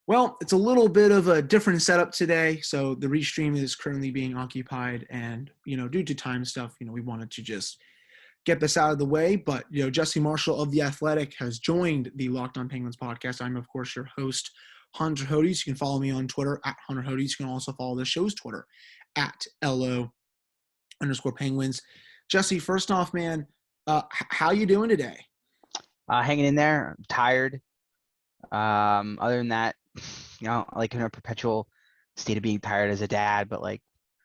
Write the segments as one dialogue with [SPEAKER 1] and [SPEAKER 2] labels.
[SPEAKER 1] Well, it's a little bit of a different setup today. So the restream is currently being occupied, and due to time stuff, we wanted to just get this out of the way. But Jesse Marshall of The Athletic has joined the Locked On Penguins podcast. I'm, of course, your host, Hunter Hodes. You can follow me on Twitter at Hunter Hodes. You can also follow the show's Twitter at LO_Penguins. Jesse, first off, man, how you doing today?
[SPEAKER 2] Hanging in there. I'm tired. Other than that, like in a perpetual state of being tired as a dad, but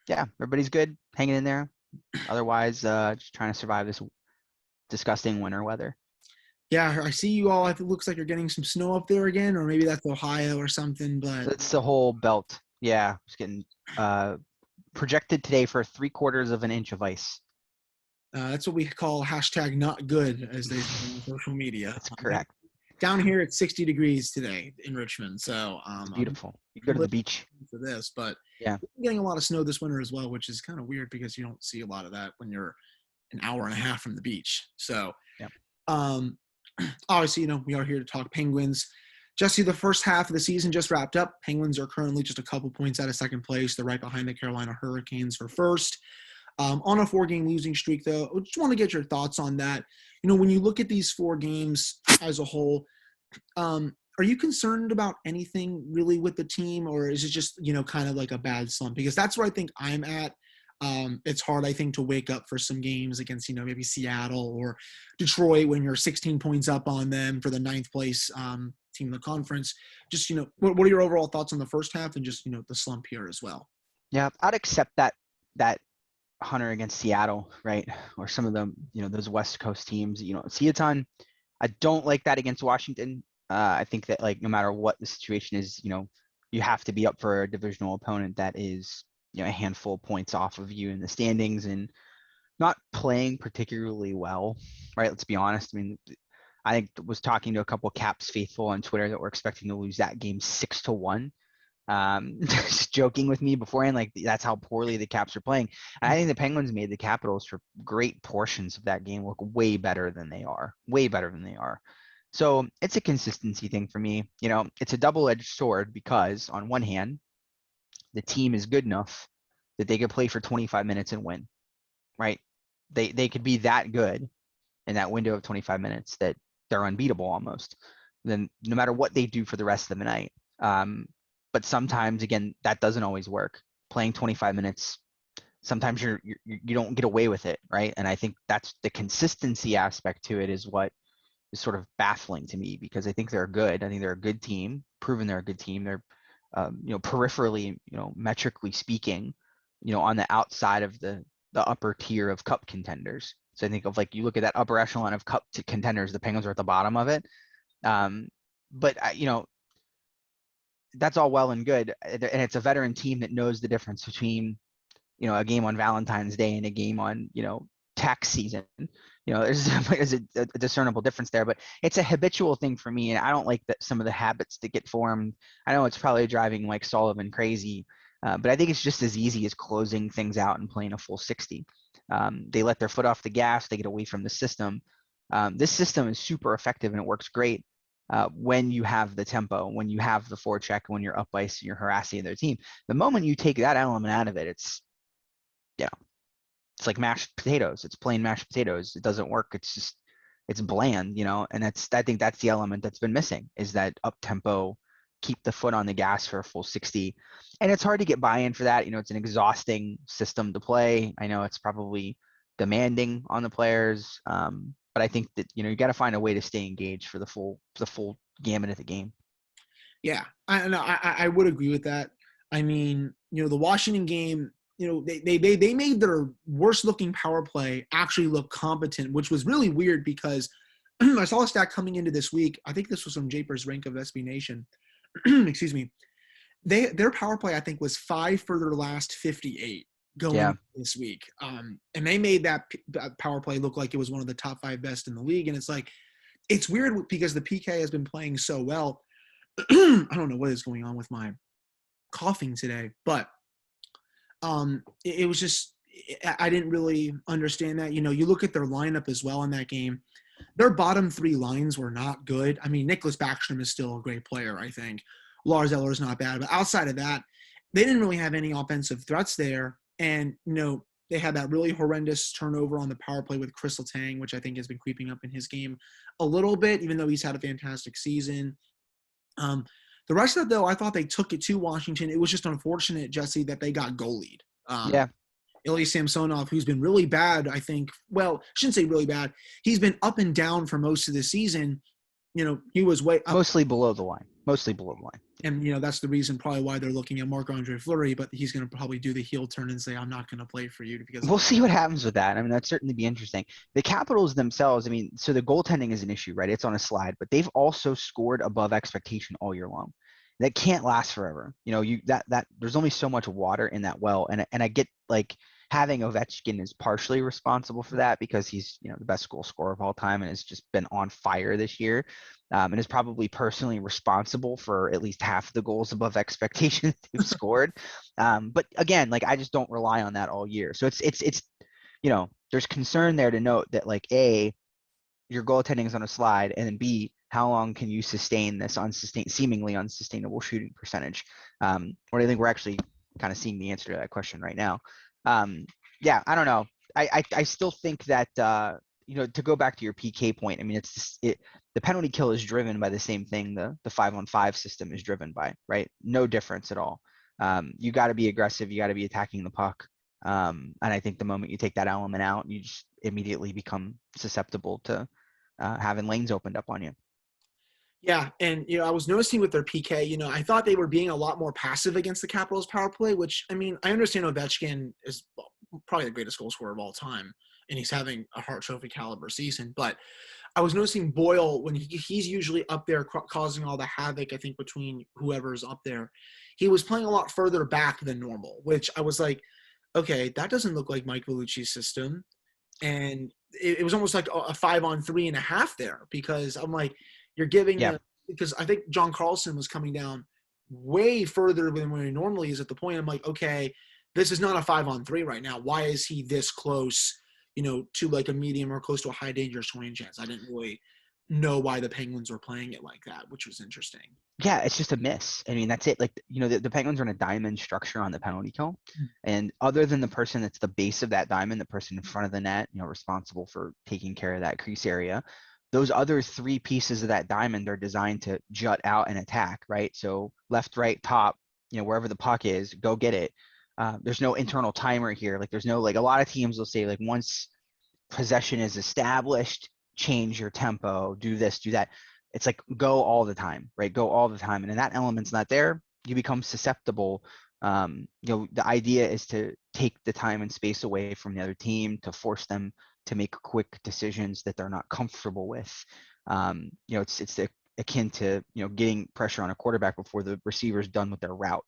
[SPEAKER 2] yeah, everybody's good, hanging in there. Otherwise, just trying to survive this disgusting winter weather.
[SPEAKER 1] Yeah, I see you all. It looks like you're getting some snow up there again, or maybe that's Ohio or something. But
[SPEAKER 2] It's the whole belt. Yeah, it's getting projected today for 3/4 of an inch of ice.
[SPEAKER 1] That's what we call hashtag not good, as they say on social media.
[SPEAKER 2] That's correct.
[SPEAKER 1] Down here, it's 60 degrees today in Richmond, so
[SPEAKER 2] it's beautiful. You go to the beach
[SPEAKER 1] for this, but
[SPEAKER 2] yeah,
[SPEAKER 1] we're getting a lot of snow this winter as well, which is kind of weird because you don't see a lot of that when you're an hour and a half from the beach. So,
[SPEAKER 2] yeah.
[SPEAKER 1] Obviously, we are here to talk Penguins. Jesse, the first half of the season just wrapped up. Penguins are currently just a couple points out of second place. They're right behind the Carolina Hurricanes for first. On a 4-game losing streak, though, I just want to get your thoughts on that. When you look at these 4 games as a whole, are you concerned about anything really with the team, or is it just, kind of like a bad slump? Because that's where I think I'm at. It's hard, I think, to wake up for some games against, maybe Seattle or Detroit when you're 16 points up on them for the 9th place team in the conference. Just, what are your overall thoughts on the first half and just, the slump here as well?
[SPEAKER 2] Yeah, I'd accept that Hunter against Seattle, right? Or some of them, those West Coast teams, see a ton. I don't like that against Washington. I think that no matter what the situation is, you have to be up for a divisional opponent that is, a handful of points off of you in the standings and not playing particularly well, right? Let's be honest. I mean, I was talking to a couple of Caps faithful on Twitter that were expecting to lose that game 6-1. Just joking with me beforehand, that's how poorly the Caps are playing. And I think the Penguins made the Capitals for great portions of that game look way better than they are. So it's a consistency thing for me. It's a double-edged sword because on one hand, the team is good enough that they could play for 25 minutes and win, right? They could be that good in that window of 25 minutes that they're unbeatable almost. Then no matter what they do for the rest of the night. But sometimes, again, that doesn't always work. Playing 25 minutes, sometimes you don't get away with it, right? And I think that's the consistency aspect to it is what is sort of baffling to me because I think they're good. I think they're a good team, proven they're a good team. They're, peripherally, metrically speaking, on the outside of the upper tier of cup contenders. So I think of you look at that upper echelon of cup contenders, the Penguins are at the bottom of it. But that's all well and good, and it's a veteran team that knows the difference between, a game on Valentine's Day and a game on, tax season. There's a discernible difference there, but it's a habitual thing for me, and I don't like that some of the habits that get formed. I know it's probably driving Mike Sullivan crazy, but I think it's just as easy as closing things out and playing a full 60. They let their foot off the gas. They get away from the system. This system is super effective, and it works great. When you have the tempo, when you have the forecheck, when you're up ice and you're harassing their team. The moment you take that element out of it, it's like mashed potatoes. It's plain mashed potatoes. It doesn't work. It's bland, and I think that's the element that's been missing is that up tempo, keep the foot on the gas for a full 60. And it's hard to get buy-in for that. It's an exhausting system to play. I know it's probably demanding on the players. But I think that, you got to find a way to stay engaged for the full gamut of the game.
[SPEAKER 1] Yeah, I would agree with that. I mean, the Washington game, they made their worst looking power play actually look competent, which was really weird because I saw a stat coming into this week. I think this was from Japers Rank of SB Nation. Excuse me. Their power play, I think, was 5 for their last 58. Going this week. And they made that power play look like it was one of the top 5 best in the league. And it's weird because the PK has been playing so well. I don't know what is going on with my coughing today, but it was just, I didn't really understand that. You look at their lineup as well in that game. Their bottom 3 lines were not good. I mean, Nicholas Backstrom is still a great player, I think. Lars Eller is not bad, but outside of that, they didn't really have any offensive threats there. And, they had that really horrendous turnover on the power play with Chris Letang, which I think has been creeping up in his game a little bit, even though he's had a fantastic season. The rest of it, though, I thought they took it to Washington. It was just unfortunate, Jesse, that they got goalied.
[SPEAKER 2] Yeah.
[SPEAKER 1] Ilya Samsonov, who's been really bad, I think. Well, I shouldn't say really bad. He's been up and down for most of the season. He was way up.
[SPEAKER 2] Mostly below the line.
[SPEAKER 1] And, that's the reason probably why they're looking at Marc-Andre Fleury, but he's going to probably do the heel turn and say, I'm not going to play for you. Because
[SPEAKER 2] we'll see what happens with that. I mean, that'd certainly be interesting. The Capitals themselves, I mean, so the goaltending is an issue, right? It's on a slide, but they've also scored above expectation all year long. That can't last forever. That there's only so much water in that well. And I get like having Ovechkin is partially responsible for that because he's, the best goal scorer of all time and has just been on fire this year. And is probably personally responsible for at least half the goals above expectations they've scored. But again, like I just don't rely on that all year. So it's there's concern there to note that like A, your goaltending is on a slide, and then B, how long can you sustain this seemingly unsustainable shooting percentage? What I think we're actually kind of seeing the answer to that question right now. Yeah, I don't know. I still think that to go back to your PK point, I mean, the penalty kill is driven by the same thing the 5-on-5 system is driven by, right? No difference at all. You got to be aggressive. You got to be attacking the puck. And I think the moment you take that element out, you just immediately become susceptible to having lanes opened up on you.
[SPEAKER 1] Yeah, and I was noticing with their PK, I thought they were being a lot more passive against the Capitals power play, which, I mean, I understand Ovechkin is probably the greatest goal scorer of all time, and he's having a Hart Trophy caliber season. But I was noticing Boyle, when he's usually up there causing all the havoc, I think, between whoever's up there, he was playing a lot further back than normal, which I was like, okay, that doesn't look like Mike Vellucci's system. And it was almost like a 5-on-3.5 there, because I'm like, you're giving him, because I think John Carlson was coming down way further than where he normally is at the point. I'm like, okay, this is not a 5-on-3 right now. Why is he this close, to like a medium or close to a high danger scoring chance? I didn't really know why the Penguins were playing it like that, which was interesting.
[SPEAKER 2] Yeah, it's just a miss. I mean, that's it. Like, the Penguins are in a diamond structure on the penalty kill. And other than the person that's the base of that diamond, the person in front of the net, responsible for taking care of that crease area, those other three pieces of that diamond are designed to jut out and attack, right? So left, right, top, wherever the puck is, go get it. There's no internal timer here. Like there's no, like a lot of teams will say like once possession is established, change your tempo, do this, do that. It's like go all the time, right? Go all the time. And if that element's not there, you become susceptible. The idea is to take the time and space away from the other team, to force them to make quick decisions that they're not comfortable with. It's akin to, getting pressure on a quarterback before the receiver's done with their route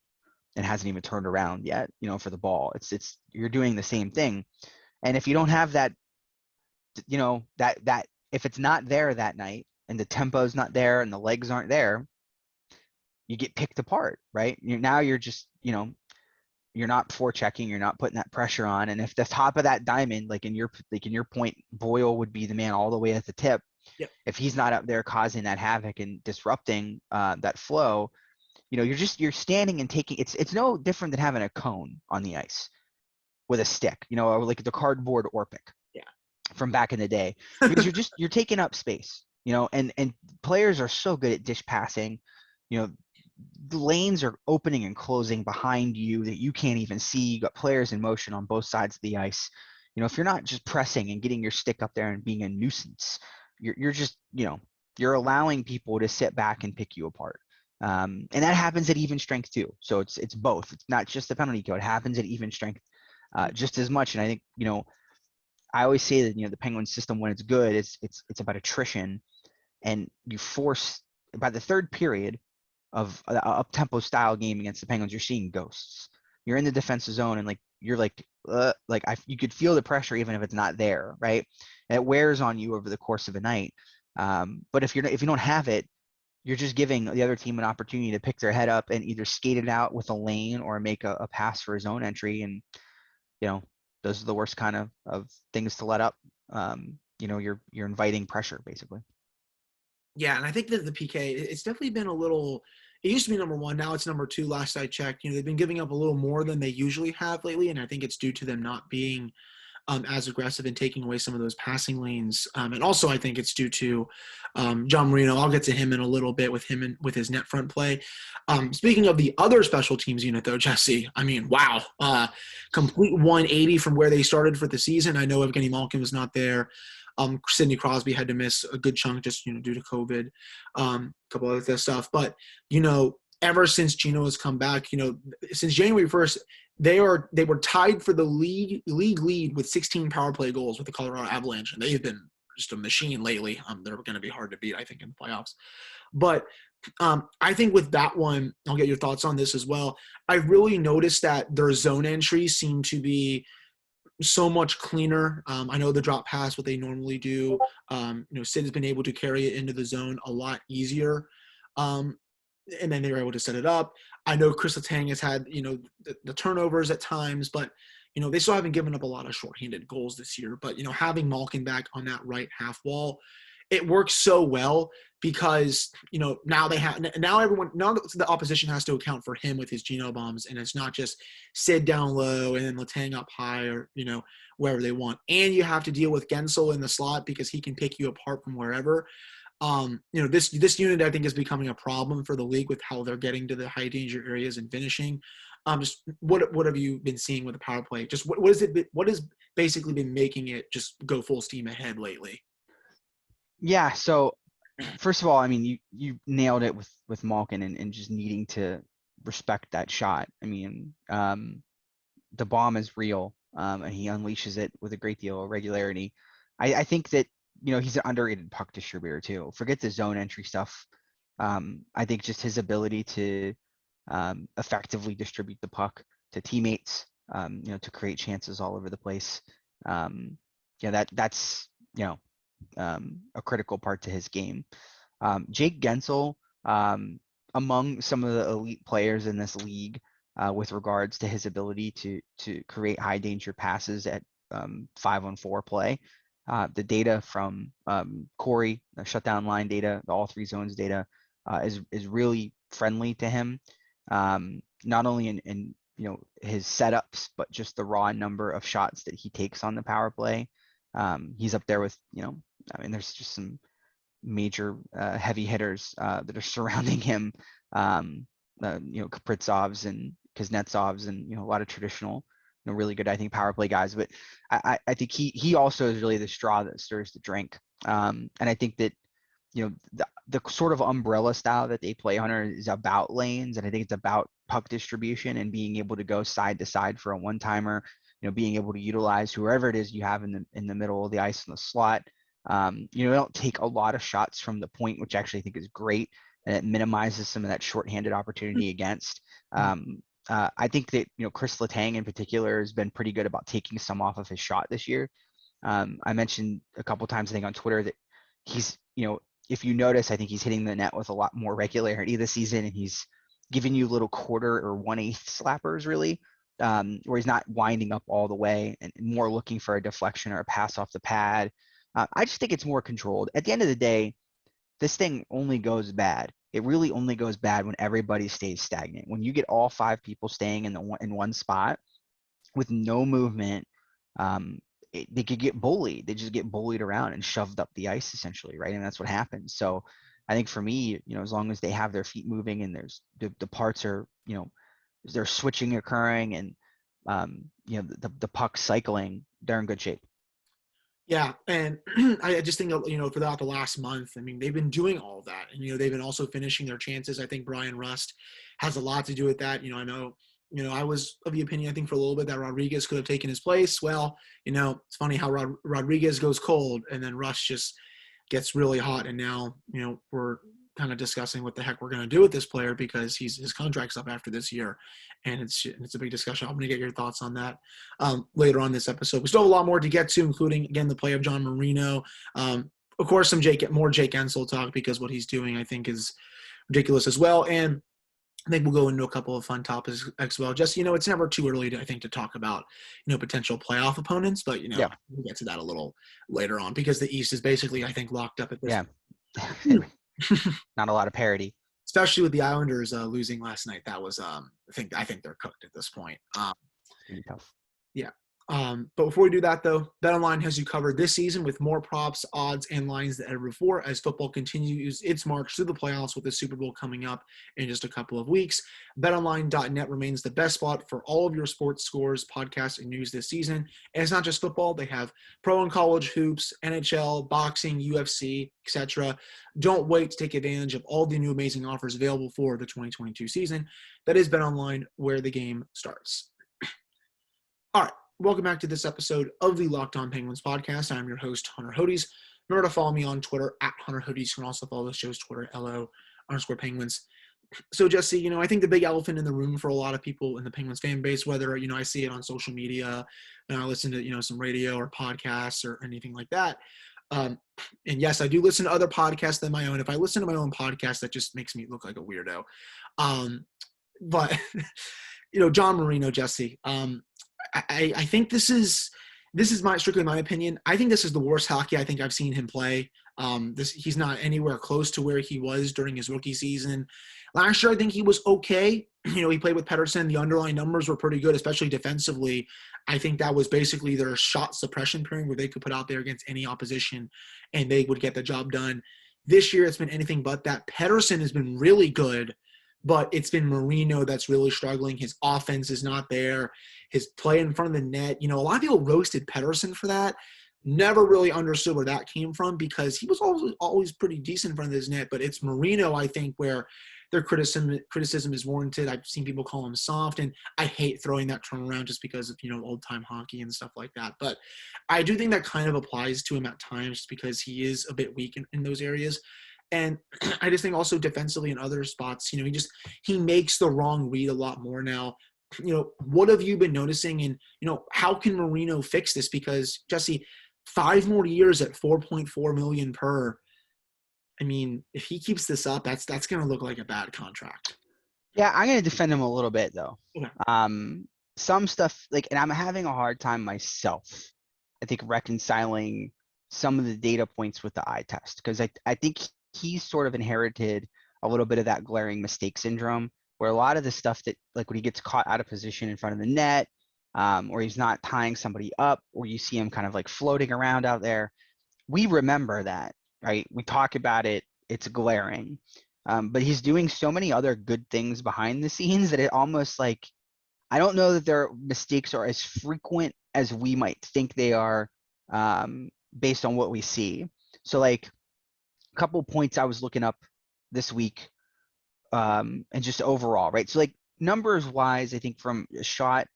[SPEAKER 2] and hasn't even turned around yet, for the ball. It's you're doing the same thing. And if you don't have that, that if it's not there that night and the tempo's not there and the legs aren't there, you get picked apart, right? You're just, you're not forechecking, you're not putting that pressure on. And if the top of that diamond, like in your point, Boyle would be the man all the way at the tip.
[SPEAKER 1] Yep.
[SPEAKER 2] If he's not up there causing that havoc and disrupting that flow, you're standing and taking, it's no different than having a cone on the ice with a stick, or like the cardboard Orpik from back in the day, because you're taking up space, and players are so good at dish passing, the lanes are opening and closing behind you that you can't even see. You got players in motion on both sides of the ice. If you're not just pressing and getting your stick up there and being a nuisance, you're just, you're allowing people to sit back and pick you apart. And that happens at even strength too. So it's both. It's not just the penalty kill. It happens at even strength just as much. And I think, I always say that, the Penguins system, when it's good, it's about attrition, and you force, by the third period of an up-tempo style game against the Penguins, you're seeing ghosts. You're in the defensive zone, and you could feel the pressure even if it's not there, right? And it wears on you over the course of a night. But if you don't have it, you're just giving the other team an opportunity to pick their head up and either skate it out with a lane or make a pass for his own entry. And, those are the worst kind of things to let up. You're inviting pressure basically.
[SPEAKER 1] Yeah, and I think that the PK, it's definitely been a little it used to be number 1. Now it's number 2. Last I checked, they've been giving up a little more than they usually have lately, and I think it's due to them not being as aggressive in taking away some of those passing lanes. And also I think it's due to John Marino. I'll get to him in a little bit with him and with his net front play. Speaking of the other special teams unit, though, Jesse, I mean, wow. Complete 180 from where they started for the season. I know Evgeny Malkin was not there. Sidney Crosby had to miss a good chunk just, due to COVID, a couple other stuff. But, ever since Gino has come back, since January 1st, they were tied for the league lead with 16 power play goals with the Colorado Avalanche, and they've been just a machine lately. They're going to be hard to beat, I think, in the playoffs. But I think with that one, I'll get your thoughts on this as well. I really noticed that their zone entries seem to be so much cleaner. I know the drop pass, what they normally do. Sid has been able to carry it into the zone a lot easier. And then they were able to set it up. I know Chris Letang has had, the turnovers at times, but, they still haven't given up a lot of shorthanded goals this year. But, having Malkin back on that right half wall, it works so well because, now the opposition has to account for him with his Geno bombs, and it's not just Sid down low and then Letang up high or, wherever they want. And you have to deal with Guentzel in the slot because he can pick you apart from wherever. This unit I think is becoming a problem for the league with how they're getting to the high danger areas and finishing. Just what have you been seeing with the power play? Just what has basically been making it just go full steam ahead lately?
[SPEAKER 2] Yeah. So first of all, I mean, you nailed it with Malkin and just needing to respect that shot. I mean, the bomb is real, and he unleashes it with a great deal of regularity. I think that, he's an underrated puck distributor too. Forget the zone entry stuff. I think just his ability to effectively distribute the puck to teammates, to create chances all over the place. That's a critical part to his game. Jake Guentzel, among some of the elite players in this league, with regards to his ability to create high danger passes at 5-on-4 play. The data from Corey, the shutdown line data, the all 3 zones data, is really friendly to him. Not only in his setups, but just the raw number of shots that he takes on the power play. He's up there with, there's just some major heavy hitters that are surrounding him. Kaprizovs and Kuznetsovs and a lot of traditional, really good, I think, power play guys. But I think he also is really the straw that stirs the drink. And I think that the sort of umbrella style that they play, Hunter, is about lanes, and I think it's about puck distribution and being able to go side to side for a one-timer. Being able to utilize whoever it is you have in the middle of the ice in the slot. They don't take a lot of shots from the point, which actually I think is great, and it minimizes some of that shorthanded opportunity against. I think that Chris Letang in particular has been pretty good about taking some off of his shot this year. I mentioned a couple times, I think, on Twitter that he's, if you notice, I think he's hitting the net with a lot more regularity this season, and he's giving you little quarter or 1/8 slappers, really, where he's not winding up all the way and more looking for a deflection or a pass off the pad. I just think it's more controlled. At the end of the day, this thing only goes bad. It really only goes bad when everybody stays stagnant. When you get all 5 people staying in one spot with no movement, they could get bullied. They just get bullied around and shoved up the ice, essentially, right? And that's what happens. So I think for me, as long as they have their feet moving and there's the parts are, there's switching occurring and the puck cycling, they're in good shape.
[SPEAKER 1] Yeah, and I just think, throughout the last month, I mean, they've been doing all of that. And, they've been also finishing their chances. I think Bryan Rust has a lot to do with that. I know, I was of the opinion, I think, for a little bit that Rodriguez could have taken his place. Well, it's funny how Rodriguez goes cold and then Rust just gets really hot. And now, we're kind of discussing what the heck we're going to do with this player because his contract's up after this year. And it's a big discussion. I'm going to get your thoughts on that later on this episode. We still have a lot more to get to, including, again, the play of John Marino. Of course, more Jake Guentzel talk because what he's doing, I think, is ridiculous as well. And I think we'll go into a couple of fun topics as well. Just, it's never too early to talk about, potential playoff opponents, but,
[SPEAKER 2] yeah,
[SPEAKER 1] we'll get to that a little later on because the East is basically, I think, locked up at this
[SPEAKER 2] point. Not a lot of parity.
[SPEAKER 1] especially with the Islanders losing last night. That was I think they're cooked at this point.
[SPEAKER 2] It's gonna be tough.
[SPEAKER 1] Yeah. But before we do that, though, BetOnline has you covered this season with more props, odds, and lines than ever before as football continues its march through the playoffs with the Super Bowl coming up in just a couple of weeks. BetOnline.net remains the best spot for all of your sports scores, podcasts, and news this season. And it's not just football. They have pro and college hoops, NHL, boxing, UFC, etc. Don't wait to take advantage of all the new amazing offers available for the 2022 season. That is BetOnline, where the game starts. All right. Welcome back to this episode of the Locked On Penguins podcast. I'm your host, Hunter Hodes. Remember to follow me on Twitter at Hunter Hodes. You can also follow the show's Twitter, LO_Penguins. So, Jesse, I think the big elephant in the room for a lot of people in the Penguins fan base, whether, I see it on social media and I listen to, some radio or podcasts or anything like that. And yes, I do listen to other podcasts than my own. If I listen to my own podcast, that just makes me look like a weirdo. But, John Marino, Jesse, I think this is strictly my opinion. I think this is the worst hockey I think I've seen him play. He's not anywhere close to where he was during his rookie season. Last year, I think he was okay. He played with Pettersson. The underlying numbers were pretty good, especially defensively. I think that was basically their shot suppression period where they could put out there against any opposition and they would get the job done. This year, it's been anything but that. Pettersson has been really good, but it's been Marino that's really struggling. His offense is not there. His play in front of the net. A lot of people roasted Pettersson for that. Never really understood where that came from because he was always pretty decent in front of his net. But it's Marino, I think, where their criticism is warranted. I've seen people call him soft, and I hate throwing that term around just because of, old-time hockey and stuff like that. But I do think that kind of applies to him at times just because he is a bit weak in those areas. And I just think also defensively in other spots, he makes the wrong read a lot more now. What have you been noticing? And, how can Marino fix this? Because, Jesse, 5 more years at $4.4 million per. I mean, if he keeps this up, that's going to look like a bad contract.
[SPEAKER 2] Yeah, I'm going to defend him a little bit, though.
[SPEAKER 1] Okay.
[SPEAKER 2] Some stuff, and I'm having a hard time myself, I think, reconciling some of the data points with the eye test. Because I think he's sort of inherited a little bit of that glaring mistake syndrome where a lot of the stuff that, like when he gets caught out of position in front of the net, or he's not tying somebody up, or you see him kind of like floating around out there, we remember that, right? We talk about it, it's glaring. But he's doing so many other good things behind the scenes that it almost like, I don't know that their mistakes are as frequent as we might think they are based on what we see. So like a couple of points I was looking up this week and just overall, right? So like numbers wise, I think from a shot,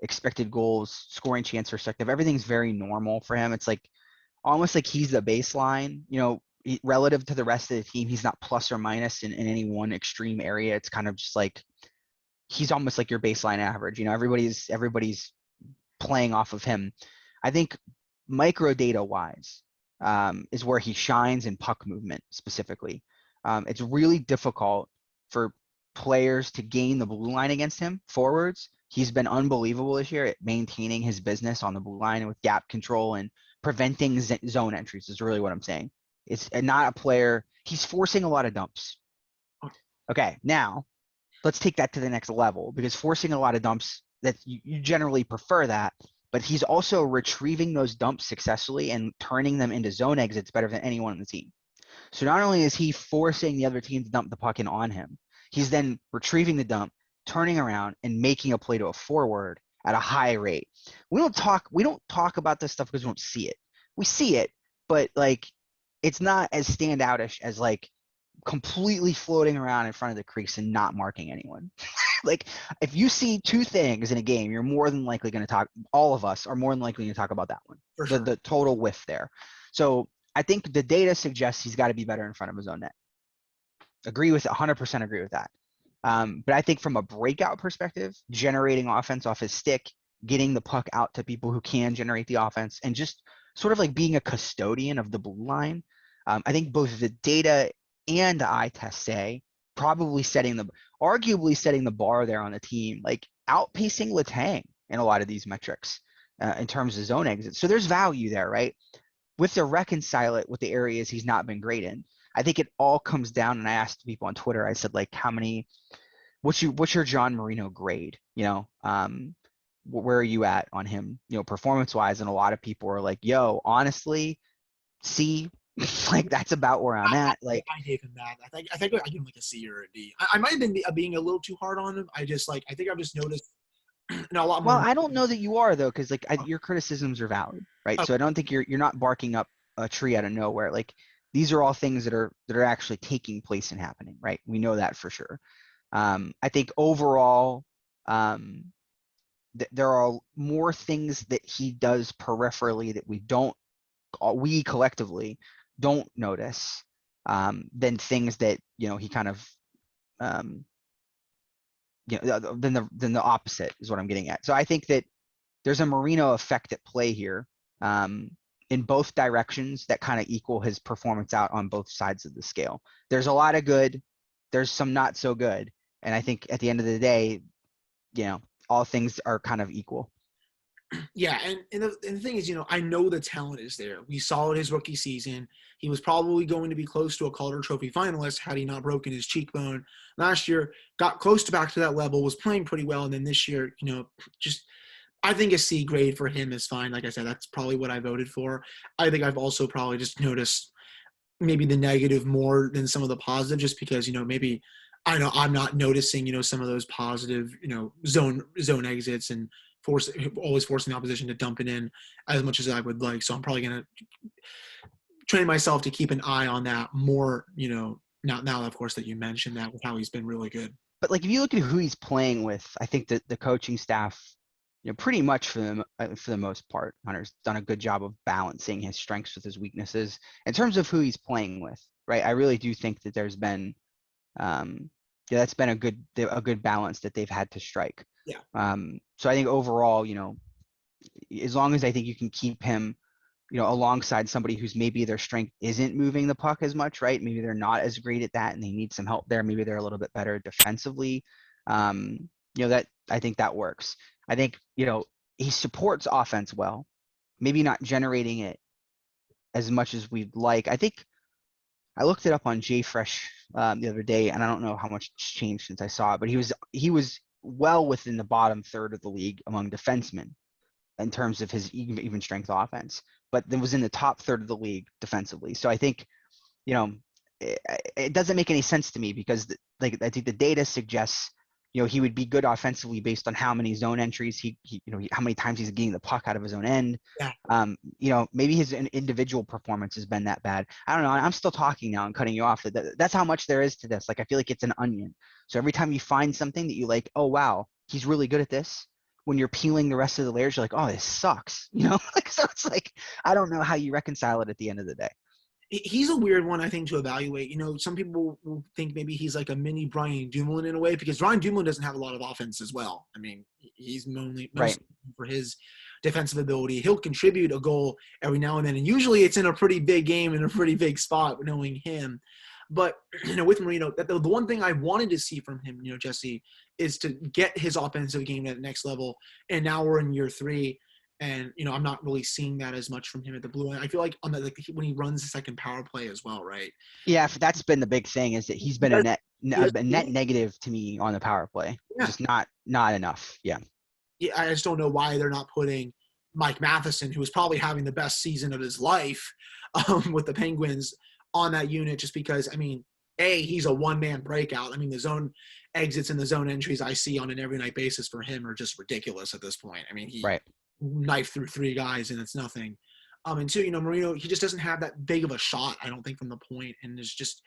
[SPEAKER 2] expected goals, scoring chance perspective, everything's very normal for him. It's like almost like he's the baseline, relative to the rest of the team. He's not plus or minus in any one extreme area. It's kind of just like he's almost like your baseline average. Everybody's playing off of him. I think micro data wise is where he shines in puck movement specifically. It's really difficult for players to gain the blue line against him forwards. He's been unbelievable this year at maintaining his business on the blue line with gap control and preventing zone entries is really what I'm saying. It's not a player. He's forcing a lot of dumps. Okay, now let's take that to the next level because forcing a lot of dumps, that you generally prefer that, but he's also retrieving those dumps successfully and turning them into zone exits better than anyone on the team. So not only is he forcing the other team to dump the puck in on him, he's then retrieving the dump, turning around and making a play to a forward at a high rate. We don't talk about this stuff because we don't see it. We see it, but like it's not as standoutish as like completely floating around in front of the crease and not marking anyone. Like if you see two things in a game, you're more than likely going to talk. All of us are more than likely going to talk about that one.
[SPEAKER 1] For sure.
[SPEAKER 2] The total whiff there. So I think the data suggests he's got to be better in front of his own net. 100% agree with that. But I think from a breakout perspective, generating offense off his stick, getting the puck out to people who can generate the offense, and just sort of like being a custodian of the blue line. I think both the data and the eye test say probably arguably setting the bar there on the team, like outpacing Letang in a lot of these metrics in terms of zone exits. So there's value there, right? With to reconcile it with the areas he's not been great in. I think it all comes down, and I asked people on Twitter, I said, like, what's your John Marino grade? Where are you at on him, performance wise? And a lot of people are like, yo, honestly, C, like that's about where I'm at. Like,
[SPEAKER 1] I gave him that. I think I gave him like a C or a D. I might have been being a little too hard on him. I think I've just noticed a lot more.
[SPEAKER 2] well, I don't know that you are though, because like your criticisms are valid, right?
[SPEAKER 1] Oh,
[SPEAKER 2] So I don't think you're not barking up a tree out of nowhere. Like these are all things that are actually taking place and happening, right? We know that for sure. I think overall, there are more things that he does peripherally that we collectively don't notice, than things that he kind of than the opposite is what I'm getting at. So I think that there's a Marino effect at play here, in both directions that kind of equal his performance out on both sides of the scale. There's a lot of good, there's some not so good, and I think at the end of the day, all things are kind of equal.
[SPEAKER 1] yeah, and the thing is, I know the talent is there. We saw it his rookie season. He was probably going to be close to a Calder Trophy finalist had he not broken his cheekbone. Last year, got close to back to that level, was playing pretty well, and then this year, just I think a C grade for him is fine. Like I said, that's probably what I voted for. I think I've also probably just noticed maybe the negative more than some of the positive, just because maybe I know I'm not noticing some of those positive zone exits and always forcing the opposition to dump it in as much as I would like. So I'm probably gonna train myself to keep an eye on that more. Now of course that you mentioned that with how he's been really good.
[SPEAKER 2] But like if you look at who he's playing with, I think that the coaching staff, pretty much for the most part, Hunter's done a good job of balancing his strengths with his weaknesses in terms of who he's playing with, right? I really do think that there's been, that's been a good balance that they've had to strike.
[SPEAKER 1] Yeah.
[SPEAKER 2] So I think overall, as long as I think you can keep him, alongside somebody who's maybe their strength isn't moving the puck as much, right? Maybe they're not as great at that and they need some help there. Maybe they're a little bit better defensively. That I think that works. I think, he supports offense well, maybe not generating it as much as we'd like. I think I looked it up on JFresh the other day, and I don't know how much it's changed since I saw it, but he was well within the bottom third of the league among defensemen in terms of his even strength offense, but it was in the top third of the league defensively. So I think, it doesn't make any sense to me because I think the data suggests, he would be good offensively based on how many zone entries how many times he's getting the puck out of his own end.
[SPEAKER 1] Yeah.
[SPEAKER 2] Maybe his individual performance has been that bad. I don't know. I'm still talking now and cutting you off. That's how much there is to this. Like, I feel like it's an onion. So every time you find something that you like, oh, wow, he's really good at this. When you're peeling the rest of the layers, you're like, oh, this sucks. So it's like, I don't know how you reconcile it at the end of the day.
[SPEAKER 1] He's a weird one, I think, to evaluate. Some people will think maybe he's like a mini Brian Dumoulin in a way, because Brian Dumoulin doesn't have a lot of offense as well. I mean, he's mostly
[SPEAKER 2] Right.
[SPEAKER 1] for his defensive ability. He'll contribute a goal every now and then, and usually it's in a pretty big game in a pretty big spot, knowing him. But, with Marino, the one thing I wanted to see from him, Jesse, is to get his offensive game at the next level. And now we're in year 3. And, I'm not really seeing that as much from him at the blue line. I feel like when he runs the second power play as well, right?
[SPEAKER 2] Yeah, that's been the big thing, is that he's been a net negative to me on the power play.
[SPEAKER 1] Yeah.
[SPEAKER 2] Just not enough. Yeah.
[SPEAKER 1] Yeah, I just don't know why they're not putting Mike Matheson, who is probably having the best season of his life with the Penguins, on that unit, just because, I mean, he's a one-man breakout. I mean, the zone exits and the zone entries I see on an every night basis for him are just ridiculous at this point. I mean, he
[SPEAKER 2] Right.
[SPEAKER 1] knifed through 3 guys and it's nothing. And 2, Marino, he just doesn't have that big of a shot, I don't think, from the point, and is just,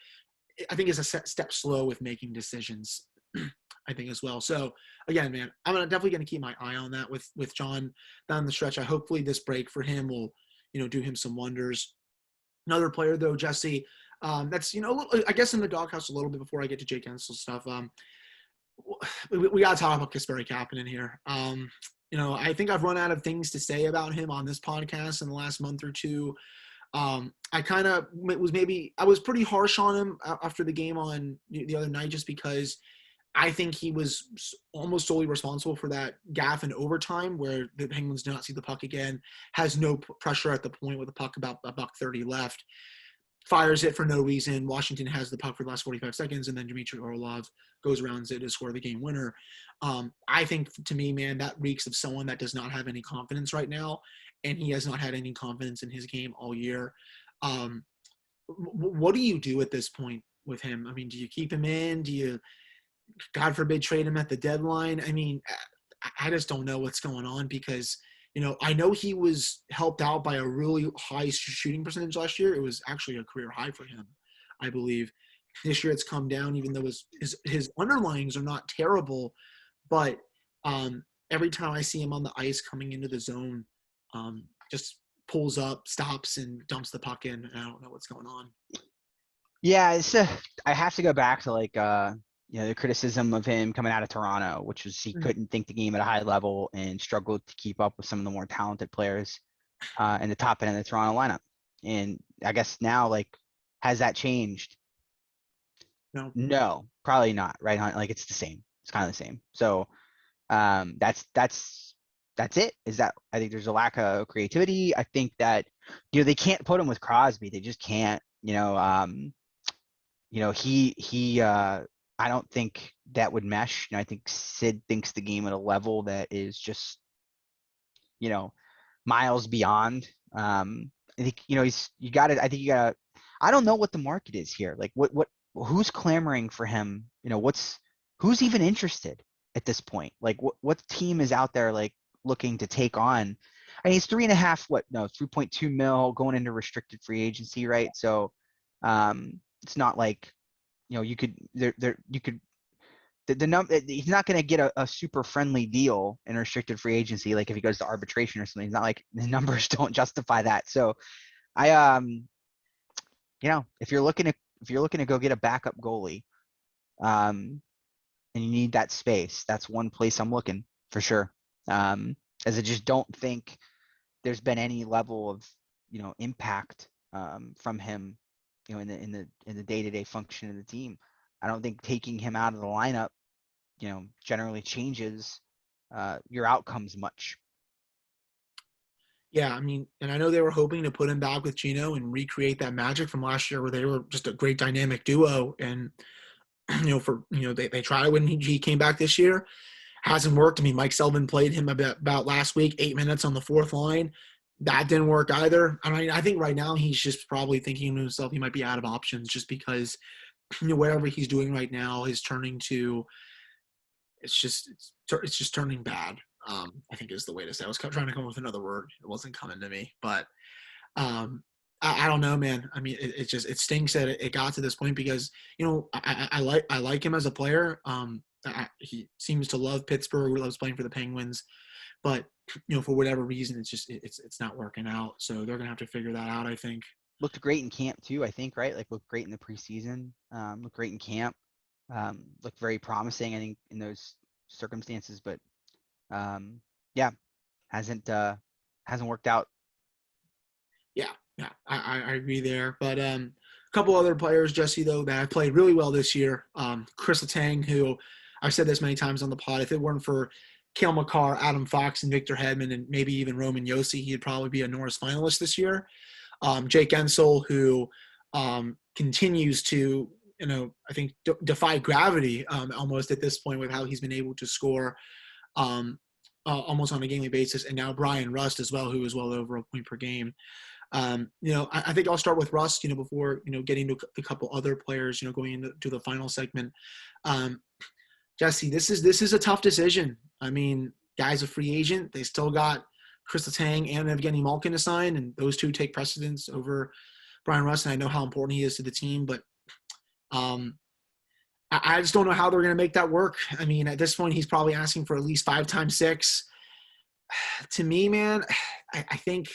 [SPEAKER 1] I think, is a step slow with making decisions, I think, as well. So again, man, I'm definitely going to keep my eye on that with John down the stretch. Hopefully this break for him will, do him some wonders. Another player though, Jesse, that's, I guess in the doghouse a little bit before I get to Jake Guentzel stuff. We got to talk about Kasperi Kapanen here. I think I've run out of things to say about him on this podcast in the last month or two. I was pretty harsh on him after the game on the other night, just because I think he was almost solely responsible for that gaff in overtime where the Penguins did not see the puck again, has no pressure at the point with the puck about $1.30 left. fires it for no reason. Washington has the puck for the last 45 seconds, and then Dmitry Orlov goes around to score the game winner. I think, to me, man, that reeks of someone that does not have any confidence right now, and he has not had any confidence in his game all year. What do you do at this point with him? I mean, do you keep him in? Do you, God forbid, trade him at the deadline? I mean, I just don't know what's going on because, I know he was helped out by a really high shooting percentage last year. It was actually a career high for him, I believe. This year it's come down, even though his underlyings are not terrible. But every time I see him on the ice coming into the zone, just pulls up, stops, and dumps the puck in. And I don't know what's going on.
[SPEAKER 2] Yeah, I have to go back to the criticism of him coming out of Toronto, which was he couldn't think the game at a high level and struggled to keep up with some of the more talented players in the top end of the Toronto lineup. And I guess now, has that changed? No, probably not. Right? It's the same. It's kind of the same. So that's it. I think there's a lack of creativity. I think that they can't put him with Crosby. They just can't. I don't think that would mesh. I think Sid thinks the game at a level that is just, miles beyond. I think, I don't know what the market is here. Who's clamoring for him? Who's even interested at this point? What team is out there, looking to take on? I mean, he's 3.2 mil going into restricted free agency, right? So, it's not he's not going to get a super friendly deal in restricted free agency. If he goes to arbitration or something, it's not like the numbers don't justify that. So if you're looking to go get a backup goalie, and you need that space, that's one place I'm looking for sure. As I just don't think there's been any level of, impact, from him, in the day-to-day function of the team. I don't think taking him out of the lineup, generally changes your outcomes much.
[SPEAKER 1] Yeah, I mean, and I know they were hoping to put him back with Gino and recreate that magic from last year where they were just a great dynamic duo. And, they tried it when he came back this year. Hasn't worked. I mean, Mike Sullivan played him about last week, 8 minutes on the fourth line. That didn't work either. I mean, I think right now he's just probably thinking to himself he might be out of options just because, whatever he's doing right now is turning to – it's just turning bad, I think is the way to say it. I was trying to come up with another word. It wasn't coming to me. But I don't know, man. I mean, it stinks that it got to this point because, I like him as a player. He seems to love Pittsburgh, loves playing for the Penguins. But, for whatever reason, it's not working out. So they're going to have to figure that out, I think.
[SPEAKER 2] Looked great in camp too, I think, right? Looked great in the preseason. Looked great in camp. Looked very promising, I think, in those circumstances. But hasn't worked out.
[SPEAKER 1] Yeah, I agree there. But a couple other players, Jesse, though, that have played really well this year. Chris Letang, who I've said this many times on the pod, if it weren't for Cale Makar, Adam Fox, and Victor Hedman, and maybe even Roman Josi, he'd probably be a Norris finalist this year. Jake Guentzel, who continues to, I think defy gravity almost at this point with how he's been able to score almost on a daily basis. And now Bryan Rust as well, who is well over a point per game. I think I'll start with Rust, before, getting to a couple other players, going into the final segment. Jesse, this is a tough decision. I mean, guy's a free agent. They still got Chris Letang and Evgeny Malkin to sign, and those two take precedence over Bryan Rust, and I know how important he is to the team, but I just don't know how they're going to make that work. I mean, at this point, he's probably asking for at least 5 times 6. To me, man, I think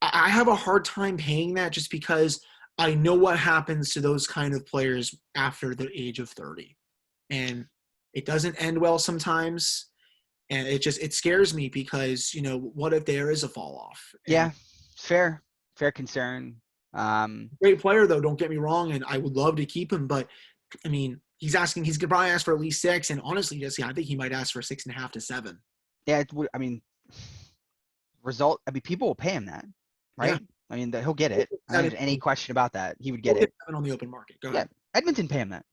[SPEAKER 1] I have a hard time paying that just because I know what happens to those kind of players after the age of 30. And it doesn't end well sometimes. And it scares me because, what if there is a fall off?
[SPEAKER 2] Yeah, fair concern.
[SPEAKER 1] Great player, though, don't get me wrong, and I would love to keep him. But, I mean, he's going to probably ask for at least 6. And honestly, Jesse, I think he might ask for 6.5 to 7.
[SPEAKER 2] Yeah, people will pay him that, right? I mean, he'll get it. I don't think there's any question about that. He would
[SPEAKER 1] He'll
[SPEAKER 2] get it.
[SPEAKER 1] 7 on the open market. Go
[SPEAKER 2] Yeah,
[SPEAKER 1] ahead.
[SPEAKER 2] Edmonton pay him that.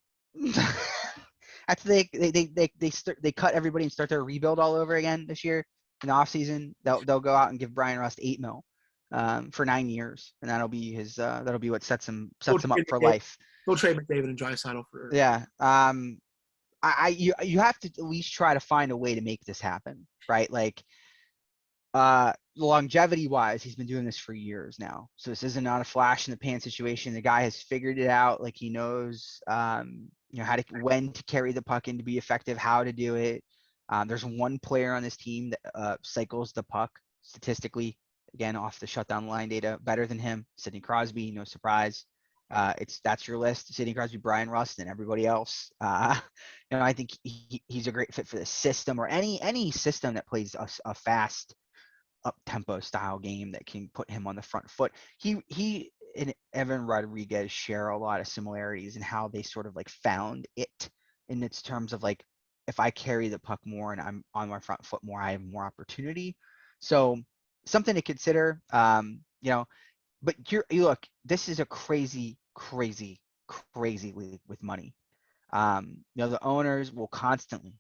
[SPEAKER 2] After they cut everybody and start their rebuild all over again this year in the offseason, they'll go out and give Bryan Rust $8 million for 9 years, and that'll be his that'll be what sets him up for life.
[SPEAKER 1] They'll trade McDavid and Draisaitl for.
[SPEAKER 2] Yeah. You have to at least try to find a way to make this happen, right? Like, longevity wise, he's been doing this for years now. So this isn't not a flash in the pan situation. The guy has figured it out. Like, he knows, when to carry the puck in to be effective, how to do it. There's one player on this team that cycles the puck statistically, again, off the shutdown line data, better than him. Sidney Crosby, no surprise. That's your list: Sidney Crosby, Bryan Rust, and everybody else. I think he's a great fit for the system, or any system that plays a fast, up-tempo style game that can put him on the front foot. He and Evan Rodriguez share a lot of similarities in how they sort of like found it in its terms of like, if I carry the puck more and I'm on my front foot more, I have more opportunity. So something to consider. But look, this is a crazy league with money. The owners will constantly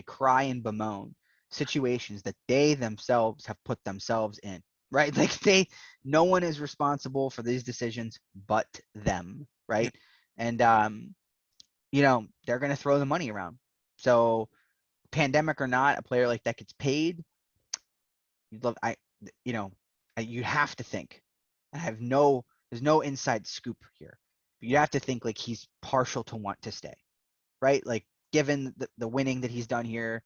[SPEAKER 2] cry and bemoan situations that they themselves have put themselves in, right? Like, no one is responsible for these decisions but them, right? And they're going to throw the money around. So, pandemic or not, a player like that gets paid. You have to think. There's no inside scoop here, but you have to think like he's partial to want to stay, right? Like, given the winning that he's done here,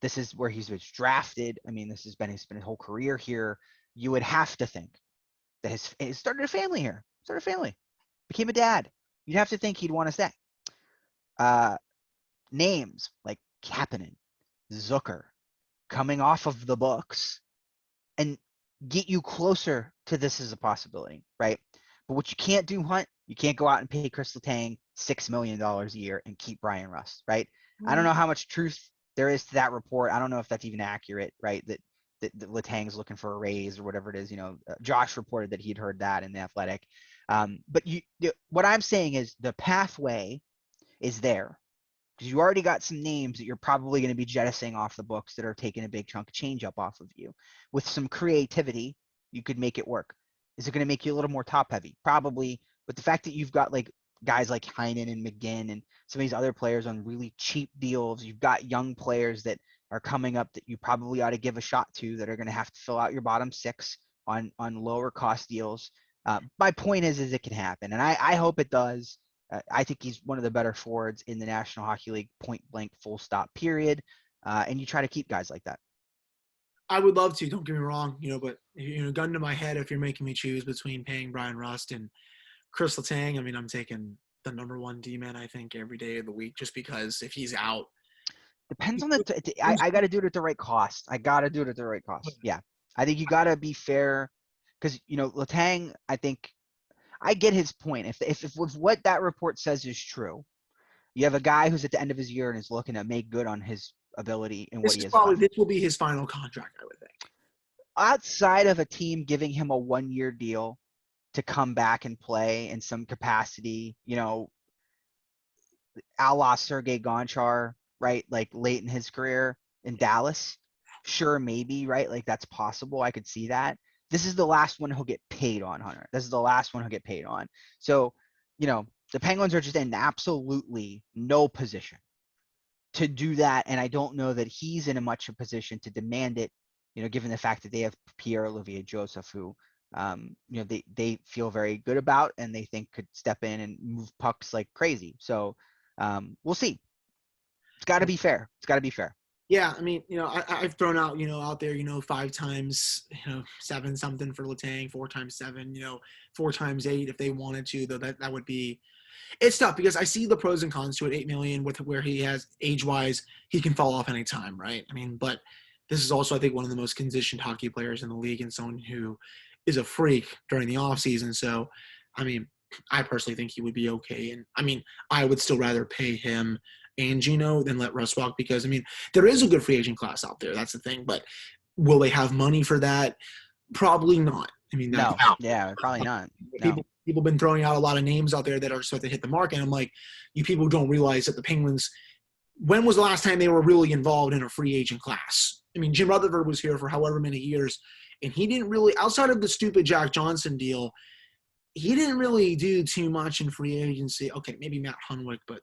[SPEAKER 2] this is where he's drafted. I mean, this has been his whole career here. You would have to think that he started a family here, became a dad. You'd have to think he'd want to stay. Names like Kapanen, Zucker, coming off of the books and get you closer to this as a possibility, right? But what you can't do, Hunt, you can't go out and pay Chris Letang $6 million a year and keep Bryan Rust, right? I don't know how much truth there is to that report. I don't know if that's even accurate, right? That Letang's looking for a raise or whatever it is. Josh reported that he'd heard that in The Athletic. But what I'm saying is the pathway is there, because you already got some names that you're probably going to be jettisoning off the books that are taking a big chunk of change up off of you. With some creativity, you could make it work. Is it going to make you a little more top heavy? Probably. But the fact that you've got like guys like Heinen and McGinn and some of these other players on really cheap deals, you've got young players that are coming up that you probably ought to give a shot to, that are going to have to fill out your bottom six on lower cost deals. My point is it can happen, and I hope it does. I think he's one of the better forwards in the National Hockey League, point blank, full stop, period. And you try to keep guys like that.
[SPEAKER 1] I would love to, don't get me wrong, but gun to my head, if you're making me choose between paying Bryan Rust and Chris Letang, I mean, I'm taking the number one D-man, I think, every day of the week, just because if he's out.
[SPEAKER 2] Depends on I got to do it at the right cost. Yeah. I think you got to be fair, because, Letang, I think, I get his point. If what that report says is true, you have a guy who's at the end of his year and is looking to make good on his ability and what he has left.
[SPEAKER 1] This will be his final contract, I would think.
[SPEAKER 2] Outside of a team giving him a 1-year deal to come back and play in some capacity, a la Sergei Gonchar, right? Like late in his career in Dallas. Sure, maybe, right? Like, that's possible. I could see that. This is the last one he'll get paid on, Hunter. This is the last one he'll get paid on. So, the Penguins are just in absolutely no position to do that. And I don't know that he's in a much of a position to demand it, given the fact that they have Pierre-Olivier Joseph, who, they feel very good about and they think could step in and move pucks like crazy. So we'll see. It's got to be fair.
[SPEAKER 1] Yeah, I mean, I've thrown out, out there, 5 times, 7 something for Letang, 4 times 7, 4 times 8 if they wanted to, though that would be, it's tough because I see the pros and cons to it. 8 million with where he has age-wise, he can fall off any time, right? I mean, but this is also, I think, one of the most conditioned hockey players in the league and someone who is a freak during the offseason. So, I mean, I personally think he would be okay. And, I mean, I would still rather pay him and Gino than let Russ walk, because, I mean, there is a good free agent class out there. That's the thing. But will they have money for that? Probably not. I mean,
[SPEAKER 2] No. Yeah, probably not. No.
[SPEAKER 1] People been throwing out a lot of names out there that are starting to hit the market. I'm like, you people don't realize that the Penguins. When was the last time they were really involved in a free agent class? I mean, Jim Rutherford was here for however many years, and he didn't really, outside of the stupid Jack Johnson deal, he didn't really do too much in free agency. Okay, maybe Matt Hunwick, but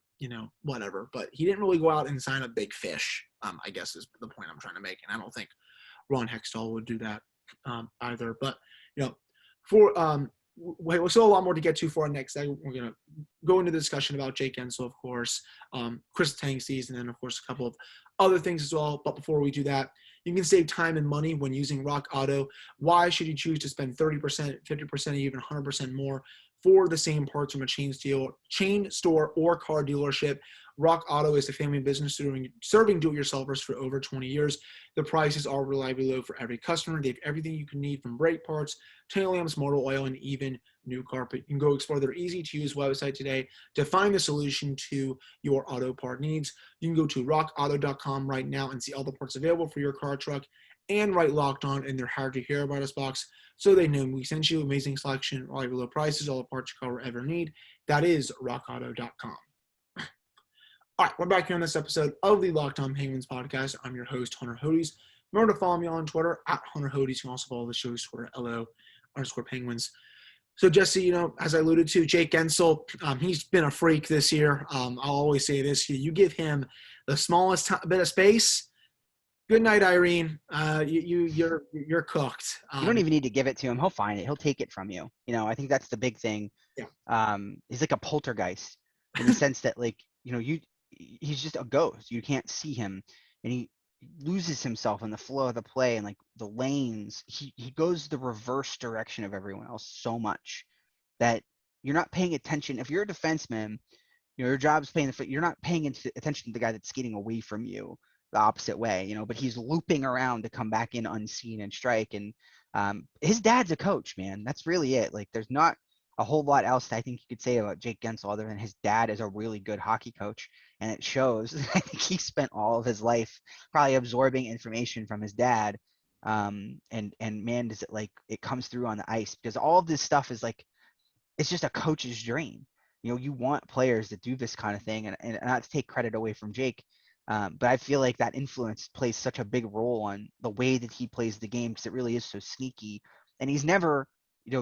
[SPEAKER 1] whatever. But he didn't really go out and sign a big fish. I guess is the point I'm trying to make, and I don't think Ron Hextall would do that either. But for we still have a lot more to get to for our next segment. We're gonna go into the discussion about Jake Guentzel, of course, Chris Letang season, and of course a couple of other things as well. But before we do that, you can save time and money when using Rock Auto. Why should you choose to spend 30%, 50%, even 100% more for the same parts from a chain store, or car dealership? Rock Auto is a family business serving do-it-yourselfers for over 20 years. The prices are reliably low for every customer. They have everything you can need, from brake parts, tail lamps, motor oil, and even new carpet. You can go explore their easy-to-use website today to find the solution to your auto part needs. You can go to rockauto.com right now and see all the parts available for your car, truck, and write Locked On in their How to Hear About Us box so they know we sent you. Amazing selection, reliable low prices, all the parts your car will ever need. That is rockauto.com. All right, we're back here on this episode of the Locked On Penguins podcast. I'm your host, Hunter Hodes. Remember to follow me on Twitter at Hunter Hodes. You can also follow the show's Twitter, LO_Penguins. So, Jesse, as I alluded to, Jake Guentzel, he's been a freak this year. I'll always say this: you give him the smallest bit of space. Good night, Irene. You're cooked.
[SPEAKER 2] You don't even need to give it to him. He'll find it. He'll take it from you. I think that's the big thing.
[SPEAKER 1] Yeah.
[SPEAKER 2] He's like a poltergeist in the sense that, he's just a ghost. You can't see him, and he loses himself in the flow of the play and the lanes. He goes the reverse direction of everyone else so much that you're not paying attention. If you're a defenseman, your job's playing the foot. You're not paying attention to the guy that's skating away from you the opposite way. But he's looping around to come back in unseen and strike. And his dad's a coach, man. That's really it. There's not a whole lot else that I think you could say about Jake Guentzel other than his dad is a really good hockey coach, and it shows. I think he spent all of his life probably absorbing information from his dad, and man, does it comes through on the ice, because all of this stuff is it's just a coach's dream. You want players that do this kind of thing, and not to take credit away from Jake, but I feel like that influence plays such a big role on the way that he plays the game, because it really is so sneaky, and he's never,